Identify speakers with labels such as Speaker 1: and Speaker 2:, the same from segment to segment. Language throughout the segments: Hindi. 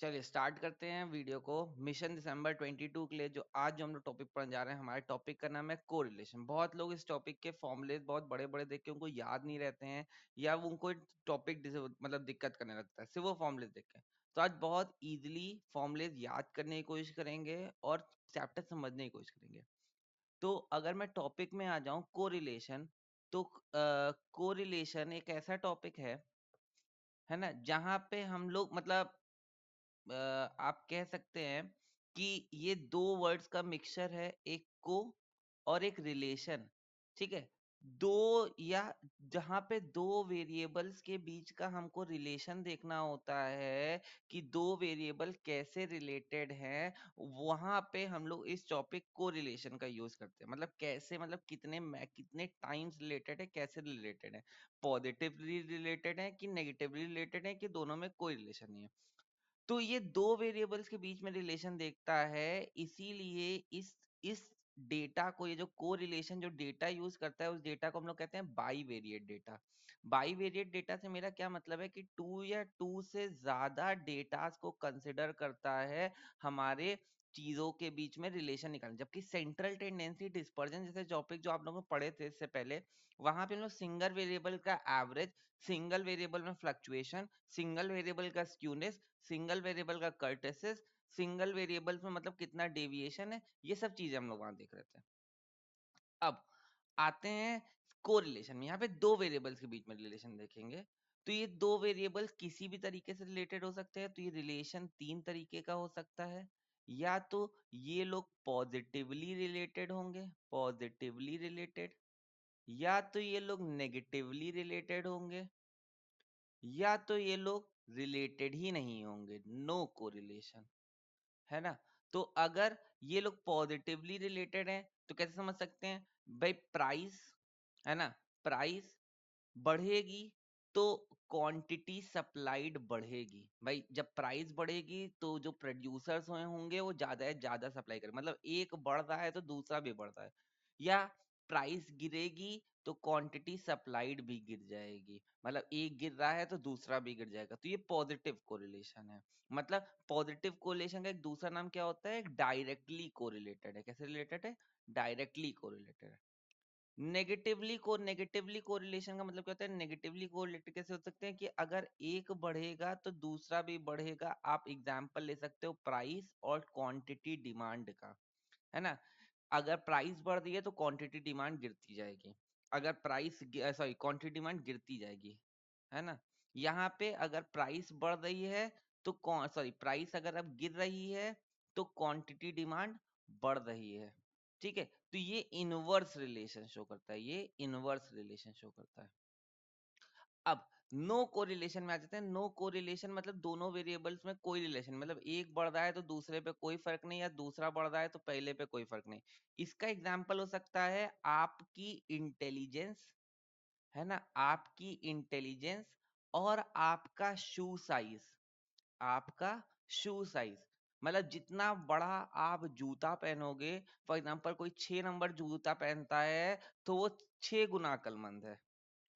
Speaker 1: चलिए स्टार्ट करते हैं वीडियो को। मिशन दिसंबर 22 के लिए जो हम लोग टॉपिक पढ़ने जा रहे हैं, हमारे टॉपिक का नाम है कोरिलेशन। बहुत लोग इस टॉपिक के फॉर्मूले बहुत बड़े बड़े देख के उनको याद नहीं रहते हैं, या वो उनको टॉपिक मतलब दिक्कत करने लगता है सिर्फ वो फॉर्मूले देख के। तो आज बहुत इजीली फॉर्मूले याद करने की कोशिश करेंगे और चैप्टर समझने की कोशिश करेंगे। तो अगर मैं टॉपिक में आ जाऊं कोरिलेशन, तो कोरिलेशन एक ऐसा टॉपिक है ना, जहाँ पे हम लोग मतलब आप कह सकते हैं कि ये दो वर्ड्स का मिक्सचर है, एक को और एक रिलेशन। ठीक है, दो या जहां पे दो वेरिएबल्स के बीच का हमको रिलेशन देखना होता है कि दो वेरिएबल कैसे रिलेटेड हैं, वहां पे हम लोग इस टॉपिक को रिलेशन का यूज करते हैं। मतलब कैसे, मतलब कितने टाइम्स रिलेटेड है, कैसे रिलेटेड है, पॉजिटिवली रिलेटेड है कि नेगेटिवली रिलेटेड है कि दोनों में कोई रिलेशन नहीं है। तो ये दो वेरिएबल्स के बीच में रिलेशन देखता है, इसीलिए इस डेटा को, ये जो कोरिलेशन जो डेटा यूज करता है, उस डेटा को हम लोग कहते हैं बाईवेरिएट डेटा। बाईवेरिएट डेटा से मेरा क्या मतलब है कि टू या टू से ज्यादा डेटास को कंसिडर करता है हमारे चीजों के बीच में रिलेशन निकालने। जबकि सेंट्रल टेंडेंसी डिस्पर्जन जैसे टॉपिक जो आप लोगों को पढ़े थे इससे पहले, वहां पे हम लोग सिंगल वेरिएबल का एवरेज, सिंगल वेरिएबल में फ्लक्चुएशन, सिंगल वेरिएबल का स्क्यूनेस, सिंगल वेरिएबल का कर्टेसिस, सिंगल वेरिएबल में मतलब कितना डेविएशन है, ये सब चीजें हम लोग वहां देख रहे थे। अब आते हैं कोरिलेशन में। यहाँ पे दो वेरिएबल्स के बीच में रिलेशन देखेंगे। तो ये दो वेरिएबल्स किसी भी तरीके से रिलेटेड हो सकते हैं। तो ये रिलेशन तीन तरीके का हो सकता है। या तो ये लोग पॉजिटिवली रिलेटेड होंगे, पॉजिटिवली रिलेटेड, या तो ये लोग नेगेटिवली रिलेटेड होंगे, या तो ये लोग रिलेटेड ही नहीं होंगे, नो कोरिलेशन, है ना। तो अगर ये लोग पॉजिटिवली रिलेटेड हैं तो कैसे समझ सकते हैं भाई, प्राइस, है ना, प्राइस बढ़ेगी तो क्वांटिटी सप्लाइड बढ़ेगी। भाई जब प्राइस बढ़ेगी तो जो प्रोड्यूसर्स होंगे वो ज्यादा है ज्यादा सप्लाई करें, मतलब एक बढ़ रहा है तो दूसरा भी बढ़ रहा है। या प्राइस गिरेगी तो क्वांटिटी सप्लाइड भी गिर जाएगी, मतलब एक गिर रहा है तो दूसरा भी गिर जाएगा। तो ये पॉजिटिव कोरिलेशन है। मतलब पॉजिटिव कोरिलेशन का एक दूसरा नाम क्या होता है, डायरेक्टली कोरिलेटेड है। कैसे रिलेटेड है, डायरेक्टली कोरिलेटेड है। नेगेटिवली कोरिलेशन का मतलब क्या होता है, नेगेटिवली कोरिलेटेड कैसे हो सकते हैं कि अगर एक बढ़ेगा तो दूसरा भी बढ़ेगा। आप एग्जांपल ले सकते हो प्राइस और क्वांटिटी डिमांड का, है ना। अगर प्राइस बढ़ रही है तो क्वांटिटी डिमांड गिरती जाएगी, अगर प्राइस सॉरी क्वांटिटी डिमांड गिरती जाएगी, है ना। यहाँ पे अगर प्राइस बढ़ रही है तो सॉरी प्राइस अगर अब गिर रही है तो क्वांटिटी डिमांड बढ़ रही है। ठीक है, तो ये इनवर्स रिलेशन शो करता है, ये इनवर्स रिलेशन शो करता है। अब नो कोरिलेशन में आ जाते हैं। नो कोरिलेशन मतलब दोनों वेरिएबल्स में कोई रिलेशन, मतलब एक बढ़ रहा है तो दूसरे पे कोई फर्क नहीं, या दूसरा बढ़ रहा है तो पहले पे कोई फर्क नहीं। इसका एग्जांपल हो सकता है आपकी इंटेलिजेंस, है ना, आपकी इंटेलिजेंस और आपका शू साइज, आपका शू साइज। मतलब जितना बड़ा आप जूता पहनोगे, फॉर एग्जांपल कोई 6 नंबर जूता पहनता है तो वो 6 गुना अक्लमंद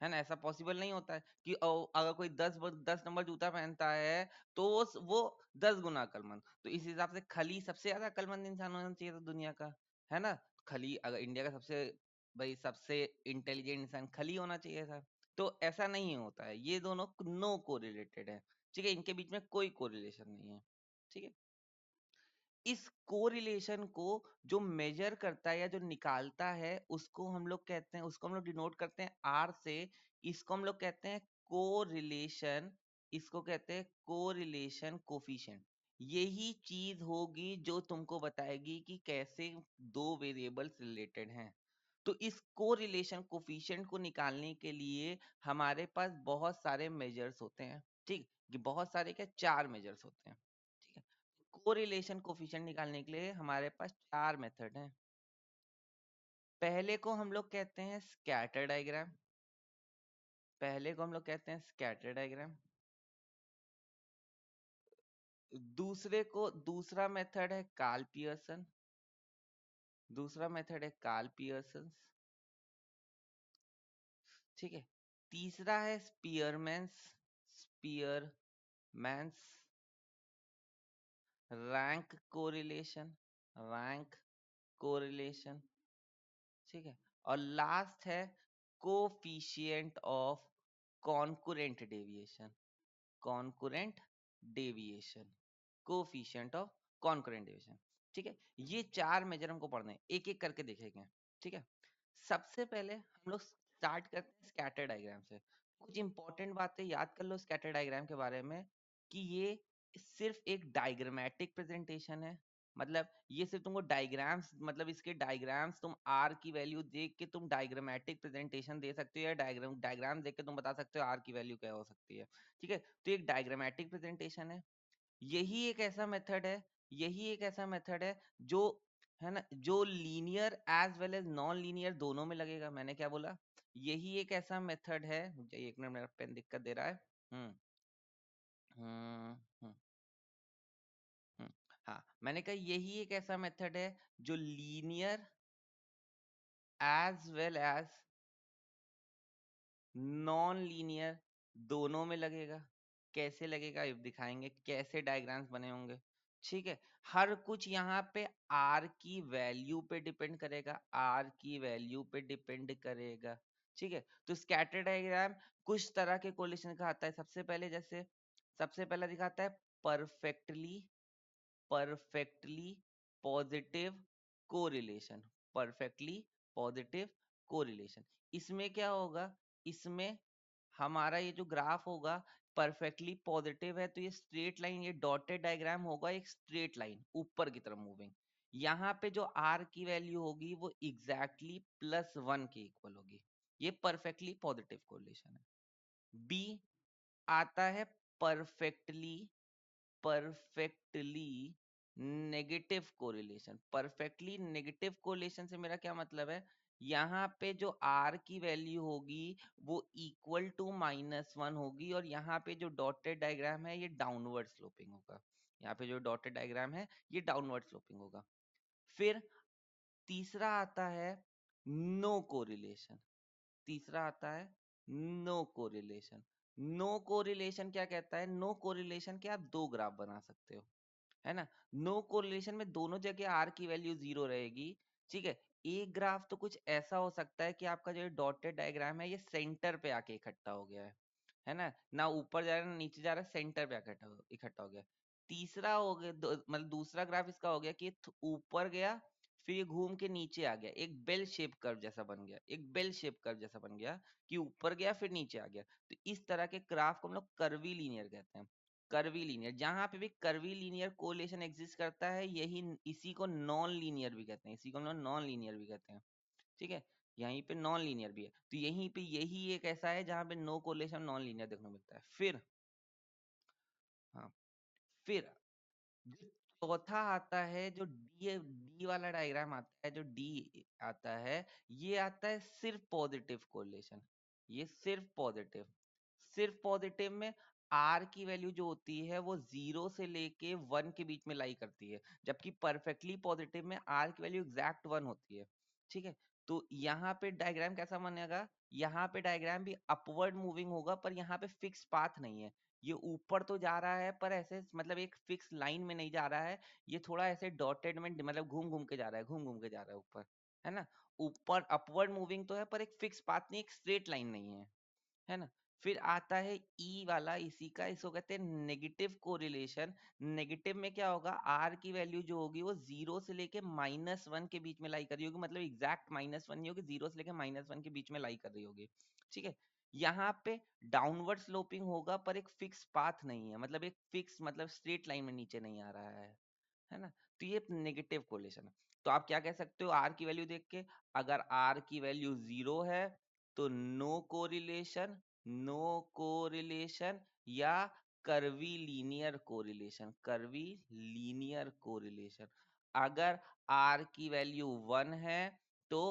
Speaker 1: है ना। ऐसा पॉसिबल नहीं होता है कि अगर कोई 10 नंबर जूता पहनता है तो वो 10 गुना अक्लमंद। तो इस हिसाब से खली सबसे ज्यादा अक्लमंद इंसान होना चाहिए था दुनिया का, है ना। खली अगर इंडिया का सबसे, भाई सबसे इंटेलिजेंट इंसान खली होना चाहिए था। तो ऐसा नहीं होता है, ये दोनों नो कोरिलेटेड है। ठीक है, इनके बीच में कोई कोरिलेशन नहीं है। ठीक है, इस कोरिलेशन को जो मेजर करता है या जो निकालता है उसको हम लोग कहते हैं, उसको हम लोग डिनोट करते हैं आर से। इसको हम लोग कहते हैं कोरिलेशन, इसको कहते हैं कोरिलेशन कोफिशिएंट। यही चीज होगी जो तुमको बताएगी कि कैसे दो वेरिएबल्स रिलेटेड हैं। तो इस कोरिलेशन कोफिशिएंट को निकालने के लिए हमारे पास बहुत सारे मेजर्स होते हैं। ठीक, ये बहुत सारे क्या, 4 मेजर्स होते हैं। ठीक है, कोरिलेशन कोफिशिएंट निकालने के लिए हमारे पास 4 मेथड हैं। पहले को हम लोग कहते हैं स्कैटर डायग्राम, पहले को हम लोग कहते हैं स्कैटर डायग्राम। दूसरा मेथड है कार्ल पियर्सन, दूसरा मेथड है कार्ल पियर्सन। ठीक है, तीसरा है स्पीयरमैन्स, स्पीयरमैन्स। रैंक कोरिलेशन, रैंक कोरिलेशन, ठीक है। और लास्ट है coefficient of concurrent deviation, concurrent deviation, coefficient of concurrent deviation, ठीक है। ये चार मेजर हमको पढ़ने हैं, एक एक करके देखेंगे, ठीक है। सबसे पहले हम लोग स्टार्ट करते हैं स्कैटर डायग्राम से। कुछ इंपॉर्टेंट बातें याद कर लो स्कैटर डायग्राम के बारे में, कि ये सिर्फ एक डायग्रामेटिक प्रेजेंटेशन है। मतलब ये सिर्फ तुमको डायग्राम्स, मतलब इसके डायग्राम्स तुम आर की वैल्यू देख के तुम डायग्रामेटिक प्रेजेंटेशन दे सकते हो, या डायग्राम देख के तुम बता सकते हो आर की वैल्यू क्या हो सकती है, ठीक है। तो एक डायग्रामेटिक प्रेजेंटेशन है। यही एक ऐसा मेथड है, यही एक ऐसा मेथड है जो, है ना, जो linear as well as non linear दोनों में लगेगा। मैंने क्या बोला, यही एक ऐसा मेथड है, मुझे एक मिनट, मेरा पेन दिक्कत दे रहा है। हम्म हम्म हम्म हम्म, हाँ, मैंने कहा यही एक ऐसा मेथड है जो linear as well as non linear दोनों में लगेगा। कैसे लगेगा ये दिखाएंगे, कैसे डायग्राम्स बने होंगे, ठीक है। हर कुछ यहाँ पे आर की वैल्यू पे डिपेंड करेगा, आर की वैल्यू पे डिपेंड करेगा, ठीक है। तो स्कैटर डायग्राम कुछ तरह के कोरिलेशन दिखाता है। सबसे पहले जैसे, सबसे पहला दिखाता है perfectly, perfectly positive correlation, perfectly positive correlation. इसमें क्या होगा, इसमें हमारा ये जो ग्राफ होगा परफेक्टली पॉजिटिव है, तो ये स्ट्रेट लाइन, ये डॉटेड डायग्राम होगा एक स्ट्रेट लाइन ऊपर की तरफ मूविंग। यहाँ पे जो आर की वैल्यू होगी वो एग्जैक्टली +1 के इक्वल होगी। ये परफेक्टली पॉजिटिव कोरिलेशन है। बी आता है perfectly, perfectly negative correlation. Perfectly negative correlation से मेरा क्या मतलब है, यहाँ पे जो आर की वैल्यू होगी वो इक्वल टू -1 होगी, और यहाँ पे जो डॉटेड डायग्राम है ये डाउनवर्ड स्लोपिंग होगा। यहाँ पे जो डॉटेड डायग्राम है ये डाउनवर्ड स्लोपिंग होगा। फिर तीसरा आता है नो कोरिलेशन, तीसरा आता है नो कोरिलेशन। नो कोरिलेशन क्या कहता है, नो कोरिलेशन के आप दो ग्राफ बना सकते हो, है ना। नो कोरिलेशन में दोनों जगह आर की वैल्यू 0 रहेगी, ठीक है। एक ग्राफ तो कुछ ऐसा हो सकता है कि आपका जो डॉटेड डायग्राम है ये सेंटर पे आके इकट्ठा हो गया है ना, ना ऊपर जा रहा है ना नीचे जा रहा है, सेंटर पे आके इकट्ठा हो गया। तीसरा हो गया मतलब दूसरा ग्राफ इसका हो गया कि ऊपर गया, फिर ये घूम के नीचे आ गया, एक बेल शेप कर्व जैसा बन गया, एक बेल शेप कर्व जैसा बन गया, कि ऊपर गया फिर नीचे आ गया। तो इस तरह के ग्राफ को हम लोग कर्वी लीनियर कहते हैं। कर्वी लीनियर, जहां पे भी कर्वी लीनियर कोरिलेशन एग्जिस्ट करता है, यही इसी को नॉन लीनियर भी कहते हैं, इसी को हम लोग नॉन लीनियर भी कहते हैं, ठीक है। यहीं पे नॉन लीनियर भी है, तो यहीं पे यही एक ऐसा है जहां पे नो कोरिलेशन नॉन लीनियर देखने को मिलता है। फिर, हाँ, फिर जो चौथा आता है, जो डी डी वाला डायग्राम आता है, जो डी आता है, ये आता है सिर्फ पॉजिटिव कोरिलेशन। ये सिर्फ पॉजिटिव, सिर्फ पॉजिटिव में आर की वैल्यू जो होती है वो 0 से लेके 1 के बीच में लाई करती है, जबकि परफेक्टली पॉजिटिव में आर की वैल्यू एग्जैक्ट 1 होती है, ठीक है। तो यहाँ पे डायग्राम कैसा बनेगा, यहाँ पे डायग्राम भी अपवर्ड मूविंग होगा, पर यहाँ पे फिक्स पाथ नहीं है। ये ऊपर तो जा रहा है पर ऐसे, मतलब एक फिक्स लाइन में नहीं जा रहा है, ये थोड़ा ऐसे डॉटेड में, मतलब घूम घूम के जा रहा है, घूम घूम के जा रहा है ऊपर, है ना। ऊपर अपवर्ड मूविंग तो है पर एक फिक्स पाथ नहीं, एक स्ट्रेट लाइन नहीं है ना। फिर आता है ई वाला, इसी का, इसको कहते हैं नेगेटिव कोरिलेशन। नेगेटिव में क्या होगा, आर की वैल्यू जो होगी वो 0 से लेके -1 के बीच में लाई कर रही होगी, मतलब एग्जैक्ट -1 नहीं होगी, 0 से लेके -1 के बीच में लाई कर रही होगी, ठीक है। यहाँ पे डाउनवर्ड स्लोपिंग होगा पर एक फिक्स पाथ नहीं है, मतलब एक फिक्स, मतलब स्ट्रेट लाइन में नीचे नहीं आ रहा है ना। तो ये नेगेटिव कोरिलेशन है। तो आप क्या कह सकते हो आर की वैल्यू देख के, अगर आर की वैल्यू 0 है तो नो कोरिलेशन, नो कोरिलेशन, या curvy linear correlation, curvy linear correlation. अगर आर की वैल्यू 1 है तो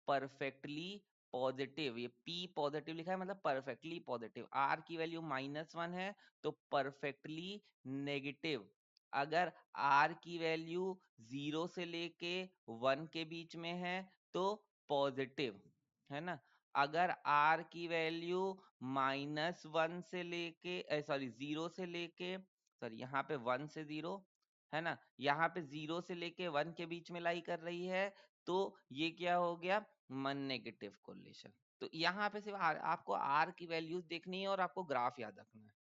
Speaker 1: परफेक्टली पॉजिटिव, ये पी पॉजिटिव लिखा है मतलब परफेक्टली पॉजिटिव। आर की वैल्यू -1 है तो परफेक्टली नेगेटिव। अगर आर की वैल्यू 0 से लेके 1 के बीच में है तो पॉजिटिव, है ना। अगर आर की वैल्यू -1 से लेके, सॉरी 0 से लेके, सॉरी यहाँ पे 1 से 0, है ना, यहाँ पे 0 से लेके 1 के बीच में लाई कर रही है, तो ये क्या हो गया, नेगेटिव कोरिलेशन। तो यहाँ पे सिर्फ आपको आर की वैल्यूज देखनी है और आपको ग्राफ याद रखना है,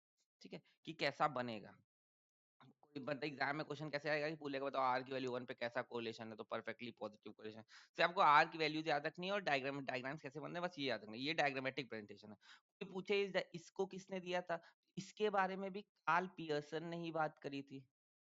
Speaker 1: ठीक है, कि कैसा बनेगा। कोई बंदा एग्जाम में क्वेश्चन कैसे आएगा कि बोलेगा बताओ आर की वैल्यू 1 पे कैसा कोरिलेशन है, तो परफेक्टली पॉजिटिव कोरिलेशन। तो आपको आर की वैल्यूज याद रखनी है और डायग्राम्स कैसे बनते हैं बस ये याद रखना है। ये डायग्रामेटिक प्रेजेंटेशन है। कोई पूछे इसको किसने दिया था, इसके बारे में भी कार्ल पियर्सन ने ही बात करी थी।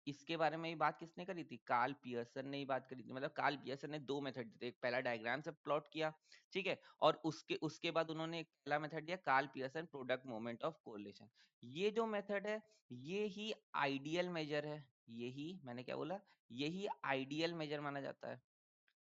Speaker 1: इसके बारे में ही बात किसने करी थी, कार्ल पियर्सन ने ही बात करी थी। मतलब कार्ल पियर्सन ने दो मेथड दिए थे, एक पहला डायग्राम से प्लॉट किया, ठीक है, और उसके उसके बाद उन्होंने एक पहला मेथड दिया Karl Pearson product moment of correlation. ये जो मेथड है ये ही आइडियल मेजर है, यही मैंने क्या बोला, यही आइडियल मेजर माना जाता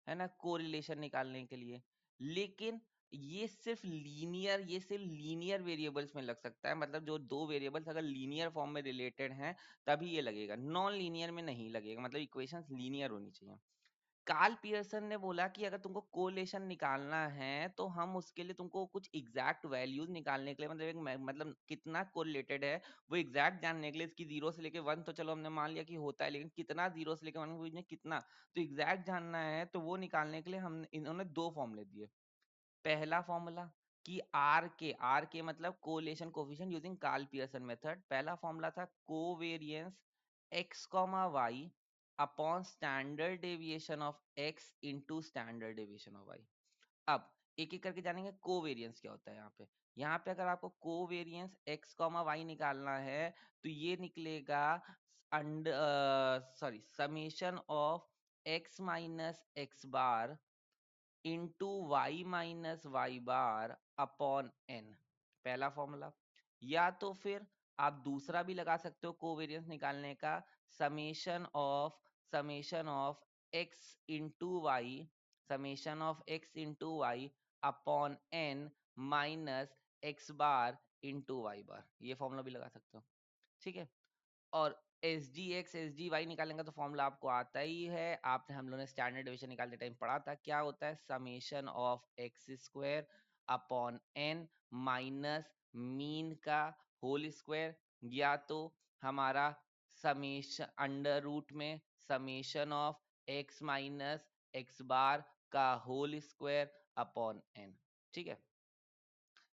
Speaker 1: है ना, कोरिलेशन निकालने के लिए। लेकिन ये सिर्फ लीनियर वेरिएबल्स में लग सकता है, मतलब जो दो वेरिएबल्स अगर लीनियर फॉर्म में रिलेटेड हैं तभी ये लगेगा, नॉन लीनियर में नहीं लगेगा, मतलब इक्वेशंस लीनियर होनी चाहिए। कार्ल पियर्सन ने बोला कि अगर तुमको कोरिलेशन निकालना है तो हम उसके लिए तुमको कुछ एग्जैक्ट वैल्यूज निकालने के लिए, मतलब मतलब कितना कोरिलेटेड है वो एग्जैक्ट जानने के लिए, इसकी 0 से लेके 1 तो चलो हमने मान लिया कि होता है, लेकिन कितना 0 से लेके 1 कितना, तो एग्जैक्ट जानना है, तो वो निकालने के लिए हम इन्होंने दो फॉर्मूले दिए। पहला फॉर्मूला कि आर के मतलब correlation coefficient using Karl Pearson method. पहला फॉर्मूला था covariance x y upon standard deviation of x into standard deviation of y। अब एक एक करके जानेंगे कोवेरिएंस क्या होता है। यहाँ पे अगर आपको कोवेरिएंस x y निकालना है तो ये निकलेगा summation of x minus x bar into y minus y bar upon n, पहला फॉर्मूला। या तो फिर आप दूसरा भी लगा सकते हो कोवेरिएंस निकालने का, summation of x into y, summation of x into y upon n minus x bar into y bar, ये फॉर्मूला भी लगा सकते हो, ठीक है। और S D X S D Y निकालेंगे तो फॉर्मूला आपको आता ही है, आपने हम लोगों ने स्टैंडर्ड डिवीजन निकालते टाइम पढ़ा था, क्या होता है, summation of x square upon n minus mean का होल स्क्वायर, या तो हमारा समेशन अंडर रूट में summation of x minus x bar का होल स्क्वायर अपॉन एन, ठीक है।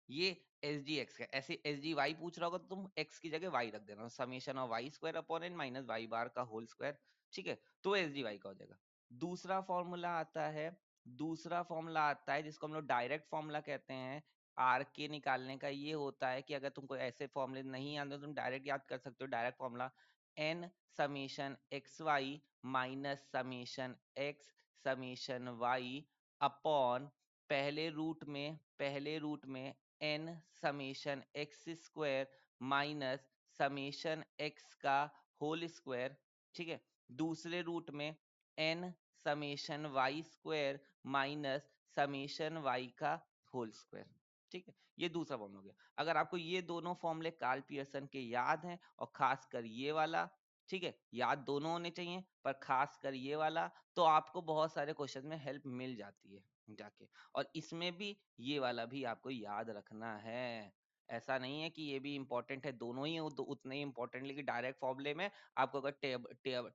Speaker 1: ये एस डी एक्स का, ऐसे एस डी वाई पूछ रहा होगा तो तुम एक्स की जगह वाई रख देना, summation of y square upon n minus y bar का होल स्क्वायर, ठीक है, तो एस डी वाई का हो जाएगा। दूसरा फॉर्मूला आता है, जिसको हम लोग डायरेक्ट फॉर्मूला कहते हैं आर के निकालने का। ये होता है कि अगर तुमको ऐसे फॉर्मूले नहीं आते तो तुम डायरेक्ट याद कर सकते हो, direct formula n summation x y minus summation x summation y upon पहले रूट में n summation x square minus summation x का होल स्क्वायर, ठीक है। दूसरे रूट में n summation y square minus summation y का होल स्क्वायर, ठीक है। ये दूसरा फॉर्मूला हो गया। अगर आपको ये दोनों फॉर्मूले कार्ल पियर्सन के याद हैं, और खासकर ये वाला, ठीक है, याद दोनों होने चाहिए पर खासकर ये वाला, तो आपको बहुत सारे क्वेश्चन में हेल्प मिल जाती है जाके। और इसमें भी ये वाला भी आपको याद रखना है, ऐसा नहीं है कि ये भी इंपॉर्टेंट है, दोनों ही उतने ही इंपॉर्टेंट, लेकिन डायरेक्ट फॉर्मूले में आपको अगर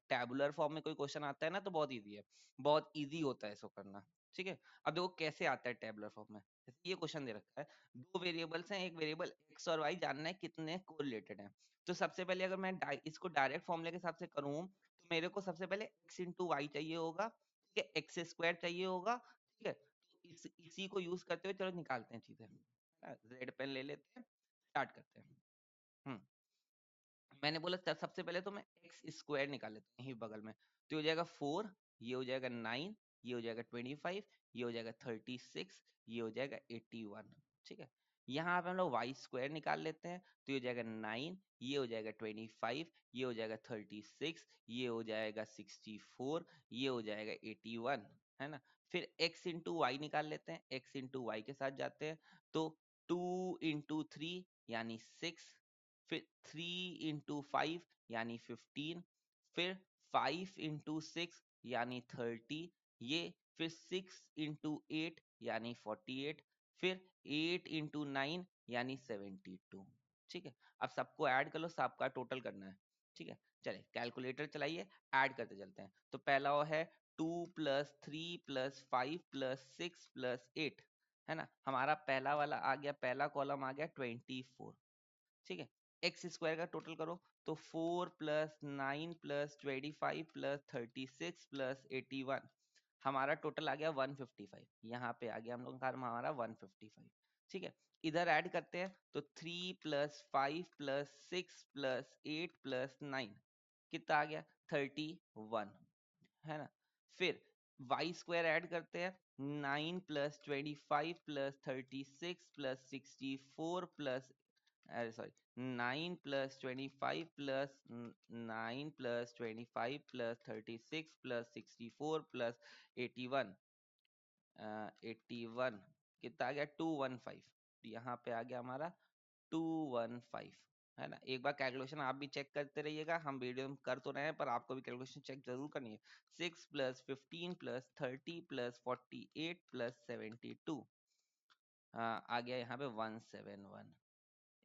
Speaker 1: टेबुलर फॉर्म में कोई क्वेश्चन आता है ना तो बहुत इजी है, बहुत इजी होता है इसको करना, ठीक है। अब देखो कैसे आता है टेबुलर फॉर्म में, जैसे ये क्वेश्चन दे रखा है, दो वेरिएबल्स हैं, एक वेरिएबल एक्स और वाई, जानना है कितने कोरिलेटेड हैं। तो सबसे पहले अगर मैं इसको डायरेक्ट फॉर्मूले के हिसाब से करूं तो मेरे को सबसे पहले एक्स इंटू वाई चाहिए होगा, ठीक है, एक्स स्क्वायर चाहिए होगा, ठीक है। इसी को यूज करते हुए चलो निकालते हैं चीजें, रेड पेन ले लेते हैं, स्टार्ट करते हैं। हम्म मैंने बोला सबसे पहले तो मैं एक्स स्क्वायर निकाल लेता हूँ यही बगल में, तो ये हो जाएगा 4, ये हो जाएगा 9, ये हो जाएगा 25, ये हो जाएगा 36, ये हो जाएगा 81, ठीक है। यहाँ पे हम लोग वाई स्क्वायर निकाल लेते हैं, तो ये हो जाएगा 9, ये हो जाएगा 25, ये हो जाएगा 36, ये हो जाएगा 64, ये हो जाएगा 81, है ना। फिर x इंटू वाई निकाल लेते हैं, x इंटू वाई के साथ जाते हैं, तो 2 इंटू 3 यानी 6, फिर 3 इंटू 5 यानी 15, फिर 5 इंटू 6 यानी 30, ये फिर 6 इंटू 8 यानी 48, फिर 8 इंटू 9 यानी 72, ठीक है। अब सबको ऐड कर लो, सबका टोटल करना है, ठीक है, चलिए कैलकुलेटर चलाइए, ऐड करते चलते हैं। तो पहला वो है 2 + 3 + 5 + 6 + 8, है ना। हमारा पहला वाला आ गया, पहला कॉलम आ गया 24। ठीक है, एक्स स्क्वायर का टोटल करो, तो 4 + 9 + 25 + 36 + 81, हमारा टोटल आ गया 155। यहाँ पे आ गया हम लोग का हमारा 155। ठीक है, इधर ऐड करते हैं, तो 3 + 5 + 6 + 8 + 9 कितना आ गया 31, है ना। फिर वाई स्क्वायर ऐड करते हैं, 9 + 25 + 36 + 64 अरे सॉरी 9 + 25 + 36 + 64 + 81, 81 कितना आ गया 215। यहाँ पे आ गया हमारा 215, है ना। एक बार कैलकुलेशन आप भी चेक करते रहिएगा, हम वीडियो में कर तो रहे हैं पर आपको भी कैलकुलेशन चेक जरूर करनी है। 6 + 15 + 30 + 48 + 72 आ गया यहाँ पे 171।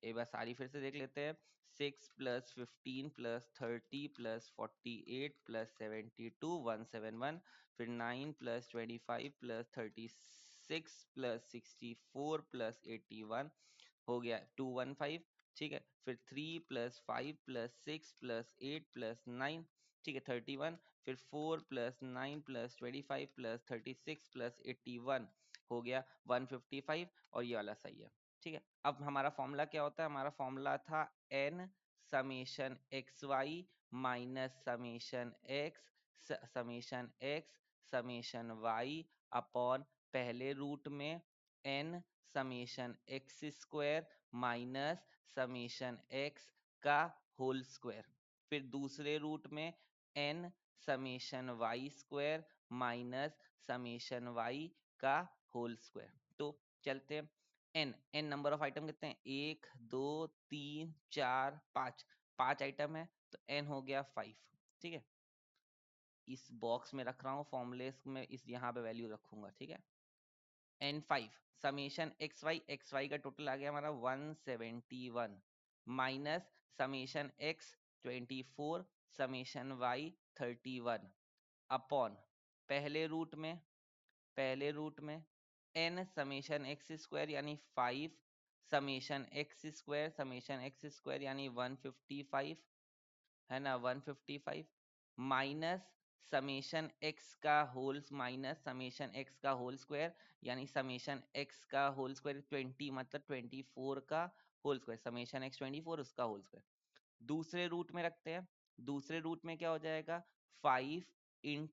Speaker 1: एक बार सारी फिर से देख लेते हैं। 6 + 15 + 30 + 48 + 72 171। फिर 9 + 25 + 36 + 64 + 81 हो गया 215। ठीक है, फिर 3 + 5 + 6 + 8 + 9, ठीक है 31। फिर 4 + 9 + 25 + 36 + 81 हो गया 155, और ये वाला सही है। ठीक है, अब हमारा फॉर्मूला क्या होता है, हमारा फॉर्मूला था n summation x y minus summation x summation y upon पहले रूट में n summation x square minus summation x का होल स्क्वायर। फिर दूसरे रूट में n summation y square minus summation y का होल स्क्वायर। तो चलते हैं, एन नंबर ऑफ आइटम कितने हैं, 1 2 3 4 5, 5 आइटम है, तो एन हो गया 5। ठीक है, इस बॉक्स में रख रहा हूँ फॉर्मूले में, इस यहाँ पे वैल्यू रखूंगा। ठीक है, n5 समेशन एक्स वाई का टोटल आ गया हमारा 171 minus summation x 24 summation y 31 upon पहले रूट में n समेशन एक्स स्क्वायर यानी 5 समेशन एक्स स्क्वायर यानी 155, है ना 155 माइनस समेशन एक्स का होल स्क्वायर यानी समेशन एक्स का होल स्क्वायर 20 मतलब 24 का होल स्क्वायर, समेशन एक्स 24 उसका होल स्क्वायर। दूसरे रूट में रखते हैं, दूसरे रूट में क्या हो जाएगा 5 ×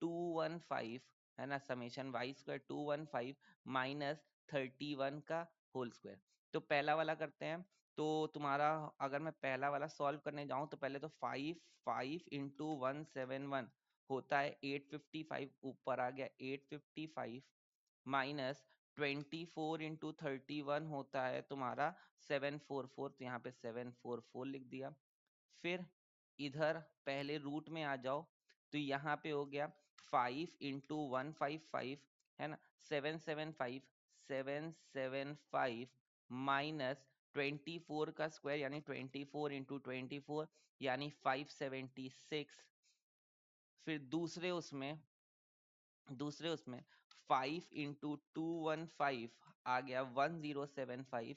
Speaker 1: 215, है ना समेशन वाई स्क्वायर 215 माइनस 31 का होल स्क्वायर। तो पहला वाला करते हैं, तो तुम्हारा अगर मैं पहला वाला सॉल्व करने जाऊं तो पहले तो 5 × 171 होता है 855, ऊपर आ गया 855 माइनस 24 × 31 होता है तुम्हारा 744, तो यहाँ पे 744 लिख दिया। फिर इधर पहले रूट में आ जाओ, तो यहाँ पे हो गया 5 × 155, है ना 775 माइनस 24 का स्क्वायर यानी 24 × 24 यानी 576। फिर दूसरे उसमें 5 × 215 आ गया 1075।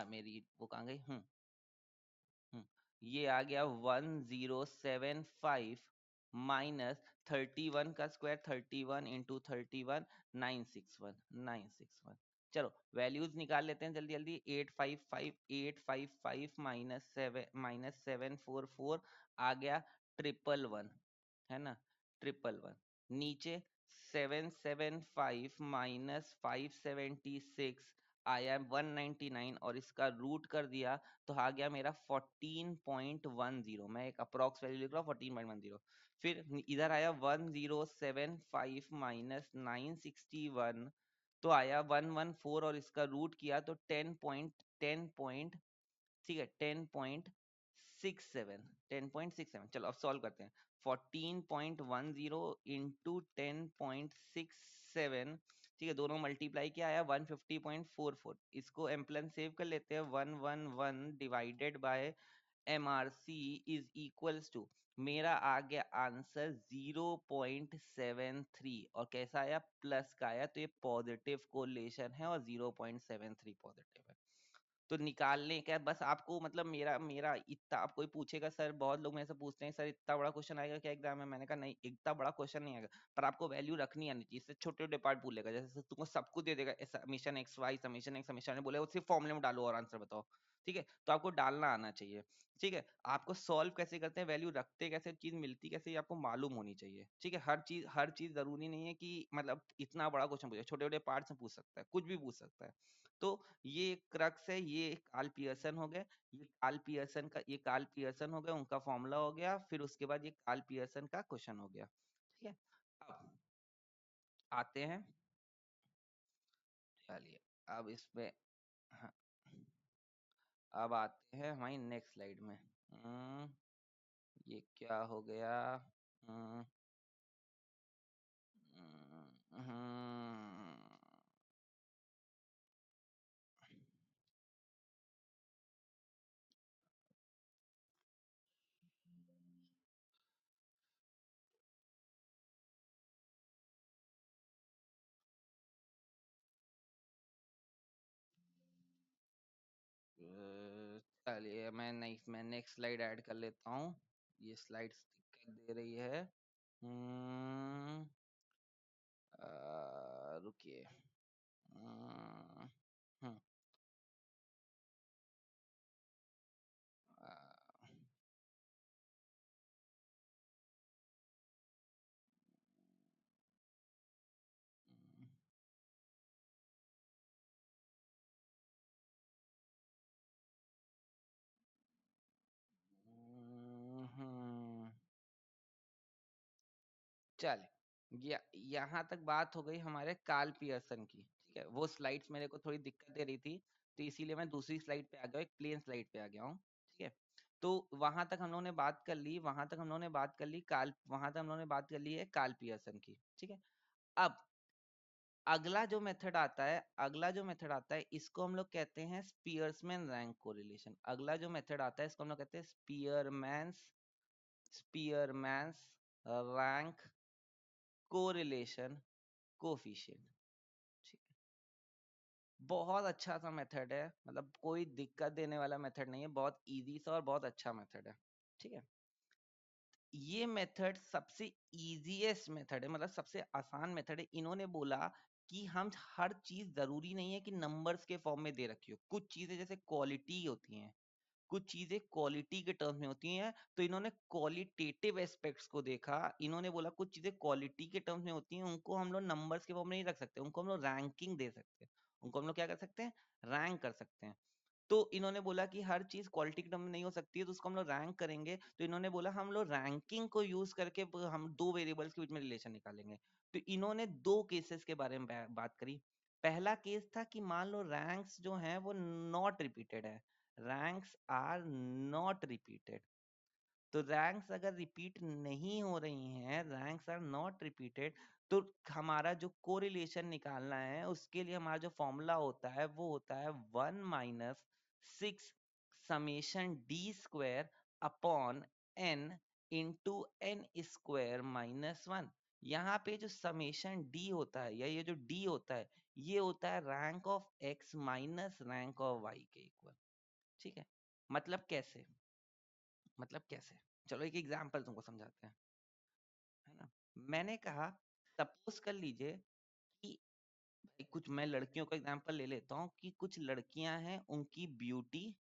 Speaker 1: मेरी वो कहाँ गई, हम्म, ये आ गया 1075 माइनस 31 का स्क्वायर 31 × 31 961। चलो वैल्यूज निकाल लेते हैं जल्दी जल्दी। 855 माइनस 744 आ गया 111, है ना 111। नीचे 775 माइनस 576 आया 199, और इसका रूट कर दिया तो आ गया मेरा 14.10। मैं एक अप्रोक्स वैल्यू लिख रहा हूँ 14.10। फिर इधर आया 1075 माइनस 961, तो आया 114, और इसका रूट किया तो 10 पॉइंट, ठीक है 10.67। चलो अब सॉल्व करते हैं। 14.10 इंटू 10.67, ठीक है दोनों मल्टीप्लाई किया आया 150.44। इसको एम्पलन सेव कर लेते हैं, 111 divided by MRC is equals to, मेरा आ गया आंसर 0.73, और कैसा आया, प्लस का आया, तो ये पॉजिटिव कोरिलेशन है और 0.73 पॉजिटिव है। तो निकालने का बस आपको, मतलब मेरा मेरा इतना, आप कोई पूछेगा सर, बहुत लोग मेरे से पूछते हैं सर इतना बड़ा क्वेश्चन आएगा क्या एग्जाम में, मैंने कहा नहीं, इतना बड़ा क्वेश्चन नहीं आएगा, पर आपको वैल्यू रखनी आनी चाहिए। इससे छोटे छोटे पार्ट पूछेगा, जैसे तुमको सब कुछ दे देगा, summation x y, summation x, summation बोले सिर्फ फॉर्मूले में डालो और आंसर बताओ, ठीक है, तो आपको डालना आना चाहिए, ठीक है। आपको सॉल्व कैसे करते हैं, वैल्यू रखते कैसे, चीज मिलती कैसे, ये आपको मालूम होनी चाहिए, ठीक है। हर चीज जरूरी नहीं है कि मतलब इतना बड़ा क्वेश्चन पूछे, छोटे छोटे पार्ट से पूछ सकता है, कुछ भी पूछ सकता है। तो ये क्रक्स है, ये कार्ल पियर्सन हो गए, ये कार्ल पियर्सन हो गया, उनका फॉर्मूला हो गया, फिर उसके बाद ये कार्ल पियर्सन का क्वेश्चन हो गया, ठीक है। अब आते हैं, चलिए, अब इसमें, हाँ, अब आते हैं हमारी नेक्स्ट स्लाइड में। ये क्या हो गया, हम्म, हम्म, चलिए मैं नेक्स्ट स्लाइड ऐड कर लेता हूँ, ये स्लाइड्स दिक्कत दे रही है। हम्म, रुकिए। हम्म, हम्म, हम्म, चले, यहाँ तक बात हो गई हमारे कार्ल पियर्सन की, ठीक है। वो स्लाइड्स मेरे को थोड़ी दिक्कत दे रही थी, तो इसीलिए मैं दूसरी स्लाइड पे आ गया, एक प्लेन स्लाइड पे आ गया हूँ, ठीक है। तो वहां तक हम लोगों ने बात कर ली, वहां तक हम लोगों ने बात कर ली है कार्ल पियर्सन की, ठीक है। अब अगला जो मेथड आता है, इसको हम लोग कहते हैं स्पीयरमैन रैंक कोरिलेशन। अगला जो मेथड आता है, इसको हम लोग कहते हैं स्पीयरमैन्स रैंक कोरिलेशन कोफिशिएंट, ठीक है। बहुत अच्छा सा मेथड है, मतलब कोई दिक्कत देने वाला मेथड नहीं है, बहुत इजी सा और बहुत अच्छा मेथड है, ठीक है। ये मेथड सबसे इजीएस्ट मेथड है, मतलब सबसे आसान मेथड है। इन्होंने बोला कि हम हर चीज जरूरी नहीं है कि नंबर्स के फॉर्म में दे रखी हो, कुछ चीजें जैसे क्वालिटी होती हैं, कुछ चीजें क्वालिटी के टर्म्स में होती हैं, तो इन्होंने क्वालिटेटिव एस्पेक्ट्स को देखा। इन्होंने बोला कुछ चीजें क्वालिटी के टर्म्स में होती हैं, उनको हम लोग नंबर्स के फॉर्म में नहीं रख सकते, उनको हम लोग रैंकिंग दे सकते हैं, उनको हम लोग क्या कर सकते हैं, रैंक कर सकते हैं। तो इन्होंने बोला कि हर चीज क्वालिटी के टर्म में नहीं हो सकती है, तो उसको हम लोग रैंक करेंगे। तो इन्होंने बोला हम लोग रैंकिंग को यूज करके हम दो वेरिएबल्स के बीच में रिलेशन निकालेंगे। तो इन्होंने दो केसेस के बारे में बात करी। पहला केस था कि मान लो रैंक्स जो हैं वो नॉट रिपीटेड है, रैंक्स आर नॉट रिपीटेड। तो रैंक्स अगर रिपीट नहीं हो रही हैं, रैंक्स आर नॉट रिपीटेड, तो हमारा जो कोरिलेशन निकालना है, उसके लिए हमारा जो फॉर्मूला होता है वो होता है 1 - 6 summation d square upon n into n square -1। यहाँ पे जो समेशन डी होता है, या ये जो डी होता है, ये होता है rank of x minus rank of y के इक्वल, ठीक है। मतलब कैसे, मतलब कैसे, चलो एक एग्जांपल तुमको समझाते हैं, है ना। मैंने कहा, सपोज कर लीजिए कि भाई कुछ, मैं लड़कियों का एग्जांपल ले लेता हूँ कि कुछ लड़कियां हैं, उनकी ब्यूटी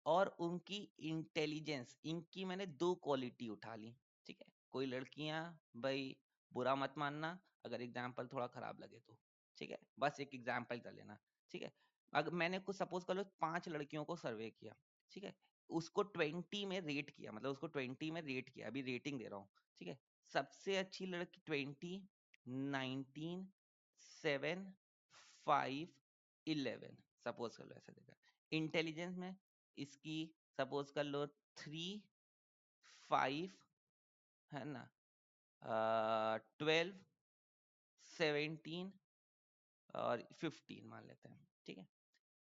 Speaker 1: और उनकी इंटेलिजेंस, इनकी मैंने दो क्वालिटी उठा ली, ठीक है। कोई लड़कियां, भाई बुरा मत मानना अगर एग्जाम्पल थोड़ा खराब लगे तो, ठीक है, बस एक एग्जाम्पल कर लेना, ठीक है। अगर मैंने कुछ सपोज कर लो 5 लड़कियों को सर्वे किया, ठीक है, उसको 20 में रेट किया, मतलब उसको 20 में रेट किया, अभी रेटिंग दे रहा हूँ, ठीक है। सबसे अच्छी लड़की 20, 19, 7, 5, 11, सपोज कर लो ऐसा देखा। इंटेलिजेंस में इसकी सपोज कर लो 3, 5, है ना, 12, 17 और 15 मान लेते हैं, ठीक है।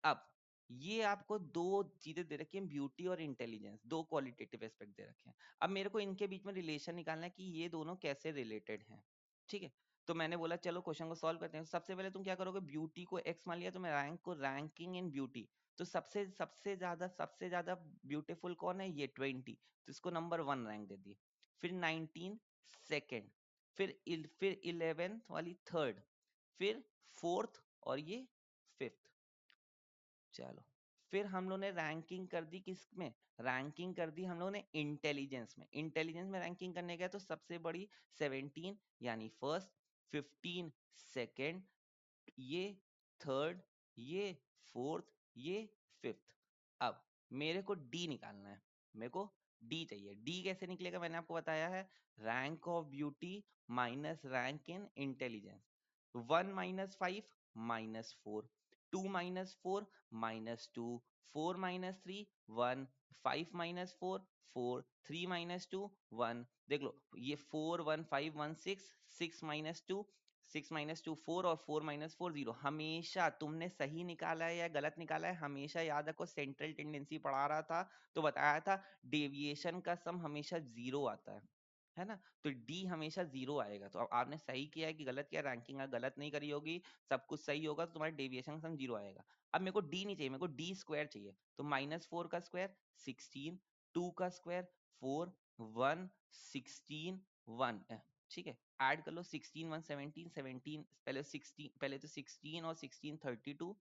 Speaker 1: अब ये आपको दो चीजें दे रखी हैं, ब्यूटी और इंटेलिजेंस, दो क्वालिटेटिव एस्पेक्ट दे रखे हैं। अब मेरे को इनके बीच में रिलेशन निकालना है कि ये दोनों कैसे रिलेटेड हैं। ठीक है, तो मैंने बोला चलो क्वेश्चन को सॉल्व करते हैं। सबसे पहले तुम क्या करोगे, ब्यूटी को एक्स मान लिया, तो मैं रैंक को रैंकिंग इन ब्यूटी, तो सबसे ज्यादा ब्यूटीफुल कौन है, ये 20, तो इसको नंबर 1 रैंक दे दी। फिर 19 सेकेंड, फिर 11 वाली थर्ड, फिर फोर्थ, और ये फिफ्थ। चलो, फिर हम लोग ने रैंकिंग कर दी किस में, रैंकिंग कर दी हम लोग ने इंटेलिजेंस में। इंटेलिजेंस में रैंकिंग करने गया तो सबसे बड़ी 17 यानी फर्स्ट, 15 सेकेंड, ये थर्ड, ये फोर्थ, ये फिफ्थ। अब मेरे को डी निकालना है, मेरे को डी चाहिए। डी कैसे निकलेगा, मैंने आपको बताया है, rank of beauty minus rank in intelligence. 1 - 5 -4, 2 - 4 -2, 4 - 3 1, 5 - 4 4, 3 - 2 1। देख लो, ये 4 1 5 1 6, 6 - 2 4 और 4 - 4 0। हमेशा तुमने सही निकाला है या गलत निकाला है, हमेशा याद रखो, सेंट्रल टेंडेंसी पढ़ा रहा था तो बताया था डेविएशन का सम हमेशा 0 आता है ना, तो डी हमेशा 0 आएगा। तो अब आपने सही किया है कि गलत किया, रैंकिंग गलत नहीं करी होगी, सब कुछ सही होगा, तो तुम्हारे डेविएशन का सम 0 आएगा। अब मेरे को डी नहीं चाहिए, मेरे को डी स्क्वायर चाहिए, तो -4 का स्क्वायर 16, 2 का स्क्वायर 4, 1 16 1, ठीक है, ऐड कर लो, 16 1 17 17, पहले तो 16 और 16 32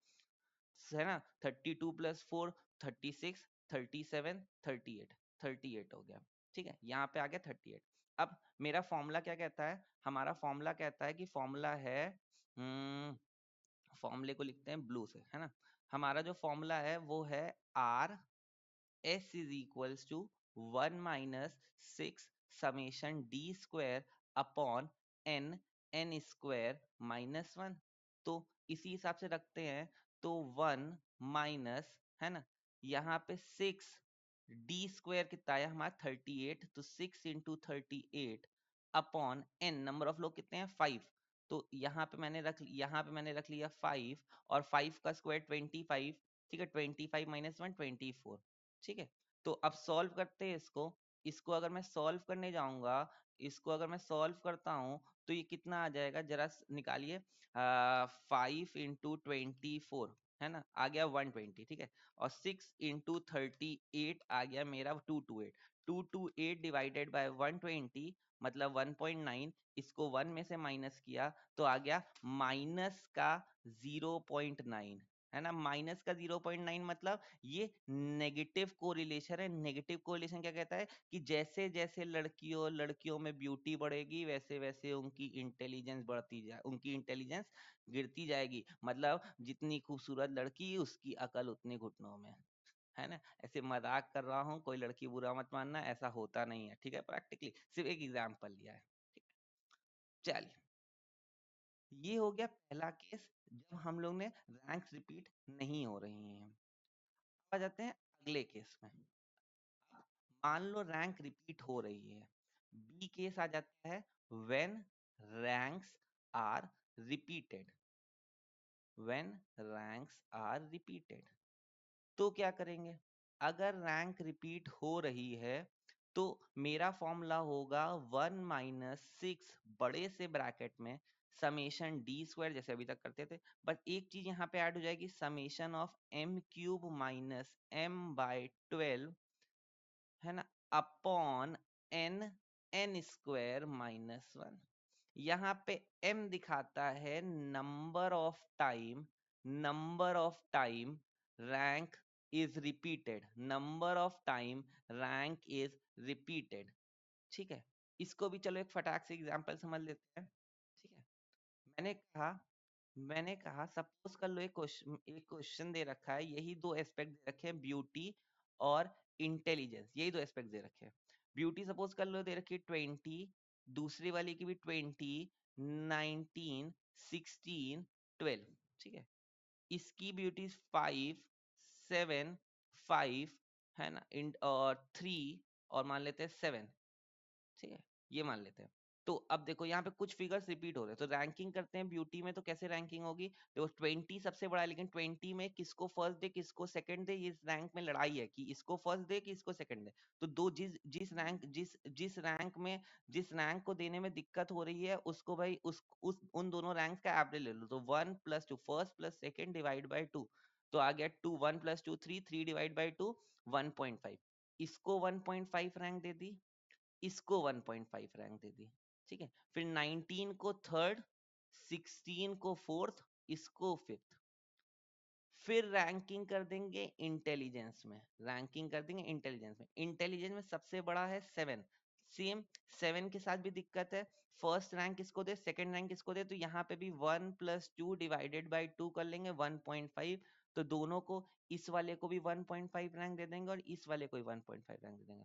Speaker 1: है ना, 32 + 4 36, 37 38, 38 हो गया। ठीक है, यहाँ पे आ गया 38। अब मेरा फॉर्मूला क्या कहता है, हमारा फॉर्मूला कहता है कि फॉर्मूला है, फॉर्मूले को लिखते हैं ब्लू से, है ना। हमारा जो फॉर्मूला है वो है are S is equals to 1 minus 6 summation d square upon n, n square minus 1। तो इसी हिसाब से रखते हैं, तो 1 माइनस, है ना, यहाँ पे 6, d स्क्वायर कितना है हमारा 38, तो 6 into 38 upon n, number of लोग कितने हैं 5, तो यहाँ पे मैंने रख लिया 5, और 5 का स्क्वायर 25, ठीक है, 25 - 1 24। ठीक है, तो अब सॉल्व करते हैं इसको। इसको अगर मैं सॉल्व करने जाऊंगा, इसको अगर मैं सॉल्व करता हूं, तो ये कितना आ जाएगा, जरा निकालिए। 5 × 24, है ना, आ गया 120, ठीक है, और 6 × 38 आ गया मेरा 228। 228 डिवाइडेड बाय 120 मतलब 1.9, इसको 1 में से माइनस किया तो आ गया माइनस का 0.9, है ना, माइनस का 0.9 मतलब ये नेगेटिव कोरिलेशन है। नेगेटिव कोरिलेशन क्या कहता है कि जैसे जैसे लड़कियों में ब्यूटी बढ़ेगी, वैसे वैसे उनकी इंटेलिजेंस बढ़ती जाए, उनकी इंटेलिजेंस गिरती जाएगी। मतलब जितनी खूबसूरत लड़की उसकी अकल उतनी घुटनों में, है ना। ऐसे मजाक कर रहा हूँ, कोई लड़की बुरा मत मानना, ऐसा होता नहीं है, ठीक है, प्रैक्टिकली सिर्फ एक एग्जाम्पल लिया है। चलिए, ये हो गया पहला केस, जब हम लोग ने रैंक्स रिपीट नहीं हो रही हैं। आ जाते हैं अगले केस में। मान लो रैंक रिपीट हो रही है, बी केस आ जाता है, when ranks are repeated, when ranks are repeated. तो क्या करेंगे, अगर रैंक रिपीट हो रही है तो मेरा फॉर्मूला होगा 1 - 6 बड़े से ब्रैकेट में समेशन डी स्क्वायर, जैसे अभी तक करते थे, बस एक चीज यहाँ पे ऐड हो जाएगी, summation of m³ minus m/12, है ना, अपॉन n, n² - 1। यहाँ पे m दिखाता है number of time rank is repeated, number of time rank is repeated. ठीक है, इसको भी चलो एक फटाक से एग्जांपल समझ लेते हैं। ठीक है, मैंने कहा मैंने कहा सपोज कर लो, एक क्वेश्चन दे रखा है, यही दो एस्पेक्ट दे रखे हैं, ब्यूटी और इंटेलिजेंस, यही दो एस्पेक्ट दे रखे हैं। ब्यूटी सपोज कर लो दे रखी है 20, दूसरी वाली की भी 20, 19, 16, 12। ठीक है, इसकी ब्यूटी 5 7 5, है ना, और 3, और मान लेते हैं 7। ठीक है, ये मान लेते हैं। तो अब देखो यहाँ पे कुछ फिगर्स रिपीट हो रहे हैं, तो रैंकिंग करते हैं ब्यूटी में, तो कैसे रैंकिंग होगी? देखो 20 सबसे बड़ा है, लेकिन 20 में किसको फर्स्ट दे किसको सेकंड दे, इस रैंक में लड़ाई है कि इसको फर्स्ट दे कि इसको सेकंड दे। तो दो जिस रैंक को देने में दिक्कत हो रही है उसको भाई उस उन दोनों रैंक्स का एवरेज ले लो। तो 1 + 2 first plus second divide by 2, तो आ गया 2, 1 + 2 3, 3 डिवाइड बाय 2 1.5। इसको 1.5 रैंक दे दी, इसको 1.5 रैंक दे दी, ठीक है। फिर 19 को थर्ड, 16 को फोर्थ, इसको फिफ्थ। फिर रैंकिंग कर देंगे इंटेलिजेंस में, रैंकिंग कर देंगे इंटेलिजेंस में। इंटेलिजेंस में सबसे बड़ा है 7, सेम 7 के साथ भी दिक्कत है, फर्स्ट रैंक किसको दे सेकंड रैंक किसको दे, तो यहाँ पे भी 1 + 2 डिवाइडेड बाय 2 कर लेंगे 1.5। तो दोनों को, इस वाले को भी 1.5 रैंक दे देंगे और इस वाले को भी 1.5 रैंक दे देंगे।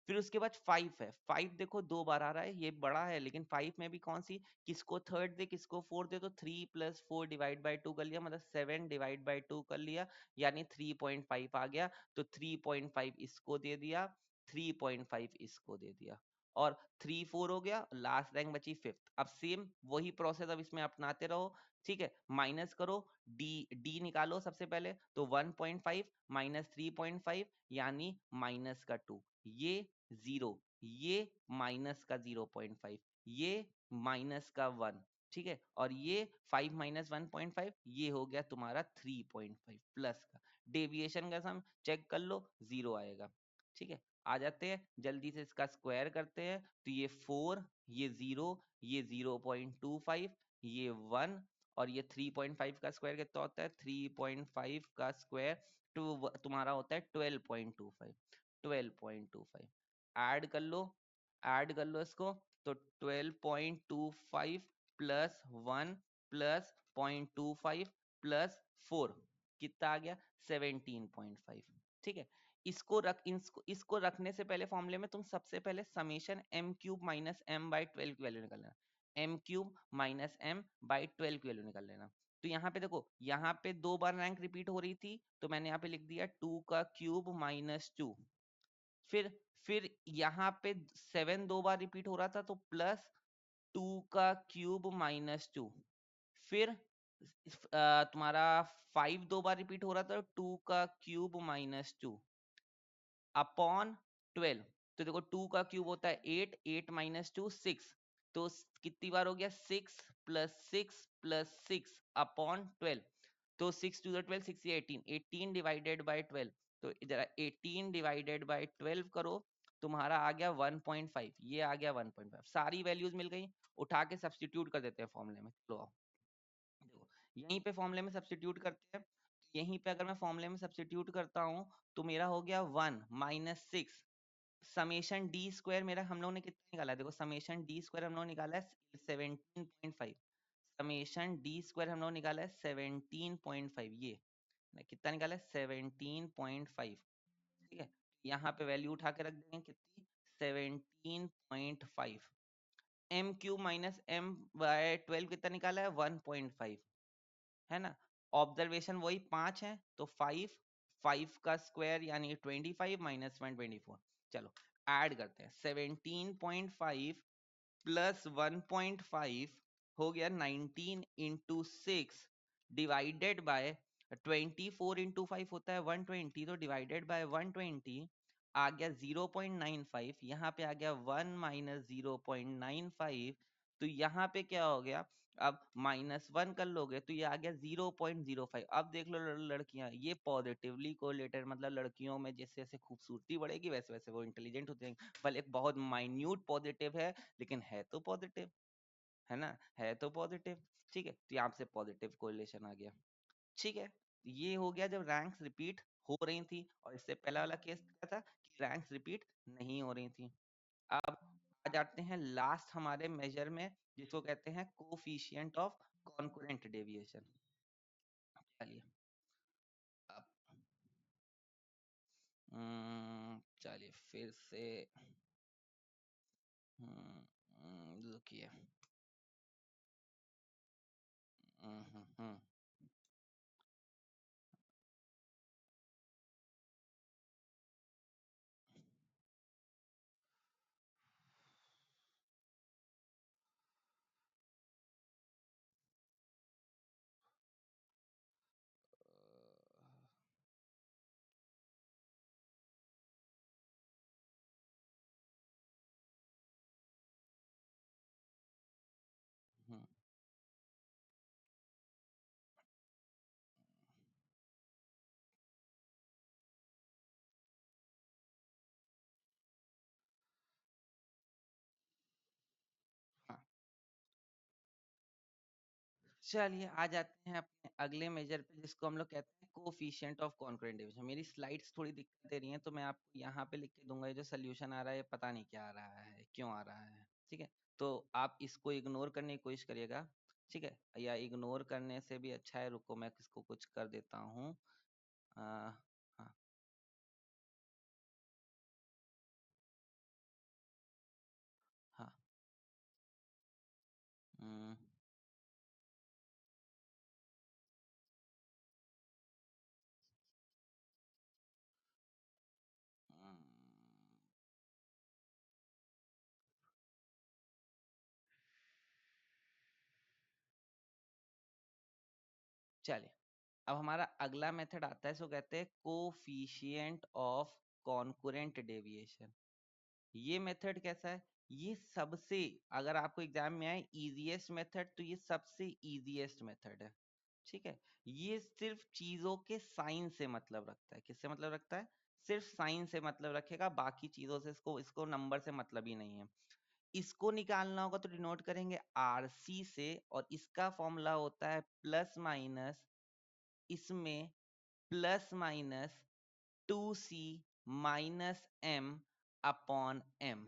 Speaker 1: फिर उसके बाद 5 है, 5 देखो 2 बार आ रहा है, ये बड़ा है, लेकिन 5 में भी कौन सी, किसको थर्ड दे किसको फोर्थ दे, तो 3 + 4 डिवाइड बाय 2 कर लिया, मतलब 7 डिवाइड बाय 2 कर लिया, यानी 3.5 आ गया। तो 3.5 इसको दे दिया, 3.5 इसको दे दिया, और 3 4 हो गया, लास्ट रैंक बची फिफ्थ। अब सेम वही प्रोसेस अब इसमें अपनाते रहो, ठीक है। माइनस करो, डी डी निकालो सबसे पहले, तो 1.5 माइनस 3.5 यानी -2, ये 0, ये -0.5, ये -1, ठीक है। और ये 5 - 1.5, ये हो गया तुम्हारा 3.5 प्लस का। डेविएशन का सम चेक कर लो, 0 आएगा, ठीक है। आ जाते हैं जल्दी से, इसका स्क्वायर करते हैं, तो ये 4, ये 0, ये 0.25, ये 1, और ये 3.5 का स्क्वायर कितना होता है, 3.5 का स्क्वायर टू तुम्हारा होता है 12.25, 12.25। ऐड कर लो, ऐड कर लो इसको, तो 12.25 प्लस 1 प्लस 0.25 प्लस 4 कितना आ गया, 17.5, ठीक है। इसको रखने से पहले फॉर्मूले में तुम सबसे पहले समेशन m³ माइनस m/12 की वैल्यू निकाल लेना, m³ माइनस m/12 की वैल्यू निकाल लेना। तो यहाँ पे देखो, यहाँ पे 2 बार रैंक रिपीट हो रही थी, तो मैंने यहाँ पे लिख दिया 2 का क्यूब माइनस 2। फिर फिर यहाँ पे 7 2 बार रिपीट हो रहा था, तो प्लस 2 का क्यूब माइनस 2। फिर तुम्हारा 5 2 बार रिपीट हो रहा था, 2 का क्यूब माइनस 2 अपॉन 12। तो देखो 2 का क्यूब होता है 8, 8 माइनस 2 6, तो कितनी बार हो गया, 6 प्लस 6 प्लस 6 अपॉन 12। तो 6 2 12, 6 18, 18 डिवाइडेड बाय 12, तो इधर 18 डिवाइडेड बाय 12 करो, तुम्हारा आ गया 1.5, ये आ गया 1.5। सारी वैल्यूज मिल गई, उठा के सब्स्टिट्यूट कर देते हैं फॉर्मूले में। लो आओ, देखो यहीं पे फॉर्मूले में सब्स्टिट्यूट करते हैं। यहीं पे अगर मैं फॉर्मूले में सब्स्टिट्यूट करता हूँ, तो मेरा हो गया 1 - 6 समेशन डी स्क्वायर, मेरा हम लोगों ने कितना निकाला है, देखो समेशन डी स्क्वायर हम लोग निकाला है 17.5, समेशन डी स्क्वायर हम लोग निकाला है 17.5, ये कितना निकाला है 17.5, ठीक है। यहाँ पे वैल्यू उठा के रख देंगे कितनी, 17.5। m³ माइनस m/12 कितना निकाला है 1.5, है ना। ऑब्जर्वेशन वही 5 है, तो 5, 5 का स्क्वायर यानी 25 माइनस 1 24। चलो ऐड करते हैं, 17.5 प्लस 1.5 हो गया 19 इंटू 6 डिवाइडेड बाय 24 इंटू 5 होता है 120, तो डिवाइडेड बाय 120 आ गया 0.95, यहाँ पे आ गया 1 - 0.95। तो यहाँ पे क्या हो गया, अब -1 कर लोगे तो ये आ गया 0.05। अब देख लो लड़कियां, ये पॉजिटिवली कोरिलेटेड, मतलब लड़कियों में जैसे जैसे खूबसूरती बढ़ेगी वैसे वैसे वो इंटेलिजेंट होते हैं। भले एक बहुत माइन्यूट पॉजिटिव है, लेकिन है तो पॉजिटिव, है ना, है तो पॉजिटिव, ठीक है। तो यहाँ से पॉजिटिव कोरिलेशन आ गया, ठीक है। ये हो गया जब रैंक्स रिपीट हो रही थी, और इससे पहला वाला केस क्या था कि रैंक्स रिपीट नहीं हो रही थी। अब आ जाते हैं लास्ट हमारे मेजर में, जिसको कहते हैं कोफिशिएंट ऑफ कॉन्करेंट डेविएशन। चलिए अब चलिए फिर से रुकिए। हम्म हम्म हम्म, चलिए आ जाते हैं अपने अगले मेजर पे, जिसको हम लोग कहते हैं कोफिशिएंट ऑफ कॉन्करेंट डिवीजन। मेरी स्लाइड्स थोड़ी दिक्कत दे रही हैं, तो मैं आपको यहाँ पे लिख के दूंगा। ये जो सोल्यूशन आ रहा है, ये पता नहीं क्या आ रहा है, क्यों आ रहा है, ठीक है। तो आप इसको इग्नोर करने की कोशिश करिएगा, ठीक है। या इग्नोर करने से भी अच्छा है, रुको मैं इसको कुछ कर देता हूँ। हाँ, हाँ। हम्म, हम्म, चलिए। अब हमारा अगला मेथड आता है, इसको कहते हैं कोफिशिएंट ऑफ कॉन्करेंट डेविएशन। ये मेथड कैसा है? ये सबसे, अगर आपको एग्जाम में आए इजीएस्ट मेथड, तो ये सबसे इजीएस्ट मेथड है, ठीक है। ये सिर्फ चीजों के साइन से मतलब रखता है। किससे मतलब रखता है? सिर्फ साइन से मतलब रखेगा, बाकी चीजों से इसको इसको नंबर से मतलब ही नहीं है। इसको निकालना होगा तो डिनोट करेंगे आरसी से, और इसका फॉर्मूला होता है प्लस माइनस, इसमें plus minus 2c minus m upon m।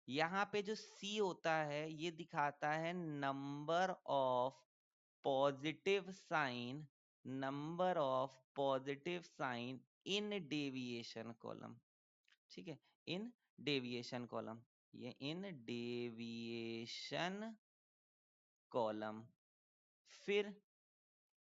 Speaker 1: यहाँ पे जो c होता है, ये दिखाता है number of positive sign, number of positive sign in deviation column, ठीक है, इन डेविएशन कॉलम। ये इन डेविएशन कॉलम। फिर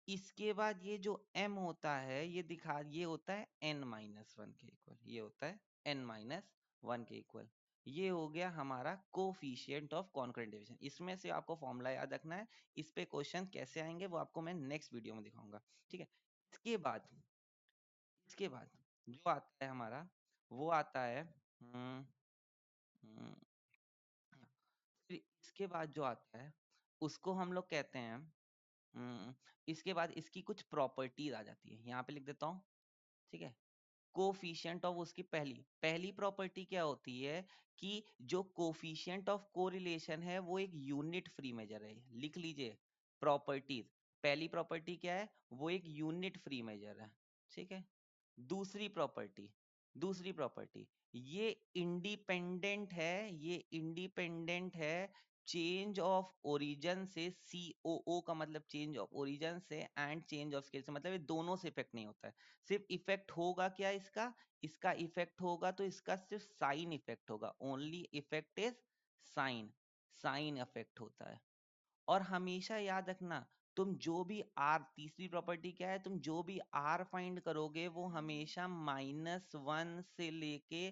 Speaker 1: इसके बाद ये जो m होता है, ये होता है n माइनस वन के इक्वल, ये होता है n माइनस वन के इक्वल। ये हो गया हमारा कोफिशिएंट ऑफ कॉन्करेंट डिवीजन। इसमें से आपको फॉर्मूला याद रखना है। इस पे क्वेश्चन कैसे आएंगे वो आपको मैं नेक्स्ट वीडियो में दिखाऊंगा, ठीक है। इसके बाद इसके बाद जो आता है हमारा, वो आता है हम्म, फिर इसके बाद जो आता है, उसको हम लोग कहते हैं इसके बाद इसकी कुछ प्रॉपर्टीज आ जाती है, यहाँ पे लिख देता हूँ, ठीक है। कोफिशिएंट ऑफ उसकी पहली पहली प्रॉपर्टी क्या होती है? कि जो कोफिशिएंट ऑफ कोरिलेशन है, वो एक यूनिट फ्री मेजर है। लिख लीजिए प्रॉपर्टीज। पहली प्रॉपर्टी क्या है? वो एक यूनिट फ्री मेजर है, ठीक है। दूसरी प्रॉपर्टी दूसरी प्रॉपर्टी, ये इंडिपेंडेंट है, ये इंडिपेंडेंट है चेंज ऑफ ओरिजिन से। COO का मतलब चेंज ऑफ ओरिजिन से, एंड चेंज ऑफ स्केल से, मतलब ये दोनों से इफेक्ट नहीं होता है। सिर्फ इफेक्ट होगा क्या इसका? इसका इफेक्ट होगा तो इसका सिर्फ साइन इफेक्ट होगा। Only effect is sign, sign effect होता है। और हमेशा याद रखना, तुम जो भी आर, तीसरी प्रॉपर्टी क्या है? तुम जो भी आर फाइंड करोगे, वो हमेशा -1 से लेके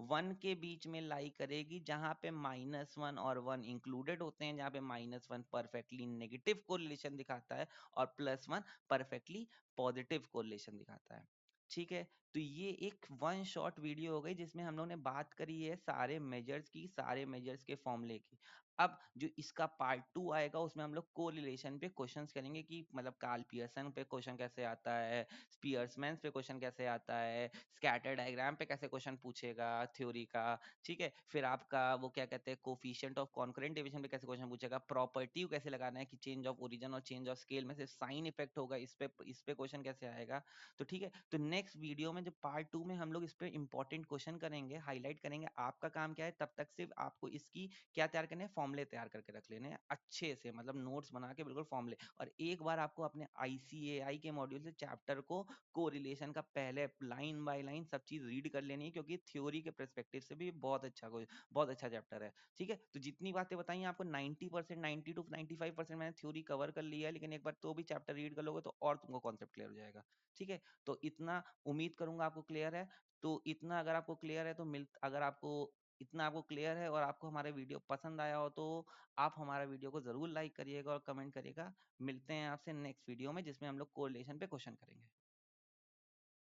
Speaker 1: 1 के बीच में लाई करेगी, जहां पे -1 और 1 इंक्लूडेड होते हैं, जहां पे -1 परफेक्टली नेगेटिव कोरिलेशन दिखाता है, और +1 परफेक्टली पॉजिटिव कोरिलेशन दिखाता है, ठीक है। तो ये एक वन शॉट वीडियो हो गई, जिसमें हम लोग ने बात करी है सारे मेजर्स की, सारे मेजर्स के फॉर्मूले की। अब जो इसका पार्ट 2 आएगा, उसमें हम लोग कोरिलेशन पे क्वेश्चंस करेंगे, कि मतलब कार्ल पियर्सन पे क्वेश्चन कैसे आता है, स्पियर्समैन पे क्वेश्चन कैसे आता है, स्कैटर डायग्राम पे कैसे क्वेश्चन पूछेगा थ्योरी का, ठीक है। फिर आपका वो क्या कहते हैं, कोफिशिएंट ऑफ कॉन्करेंट डिवीजन पे कैसे क्वेश्चन पूछेगा, प्रॉपर्टी कैसे लगाना है, कि चेंज ऑफ ओरिजिन और चेंज ऑफ स्केल में से साइन इफेक्ट होगा, इस पे क्वेश्चन कैसे आएगा। तो ठीक है, तो नेक्स्ट वीडियो में, जो पार्ट 2 में हम लोग इस पे इंपॉर्टेंट क्वेश्चन करेंगे, हाईलाइट करेंगे। आपका काम क्या है तब तक? सिर्फ आपको इसकी क्या तैयार करने हैं? फॉर्मूले तैयार करके रख लेने हैं अच्छे से, मतलब नोट्स बना के बिल्कुल फॉर्मूले। और एक बार आपको अपने ICAI के मॉड्यूल से चैप्टर को कोरिलेशन का पहले लाइन बाय लाइन सब चीज रीड कर लेनी है, क्योंकि थ्योरी के पर्सपेक्टिव से भी बहुत अच्छा चैप्टर है, ठीक है। तो जितनी बातें बताई आपको 90%, 90 to 95% मैंने थ्योरी कवर कर लिया है, लेकिन एक बार तो भी चैप्टर रीड कर लोगे तो और तुमको कॉन्सेप्ट क्लियर हो जाएगा, ठीक है। तो इतना उम्मीद करूंगा आपको क्लियर है। तो इतना अगर आपको क्लियर है, तो अगर आपको इतना आपको क्लियर है और आपको हमारा वीडियो पसंद आया हो, तो आप हमारा वीडियो को जरूर लाइक करिएगा और कमेंट करिएगा। मिलते हैं आपसे नेक्स्ट वीडियो में, जिसमें हम लोग कोरिलेशन पे क्वेश्चन करेंगे।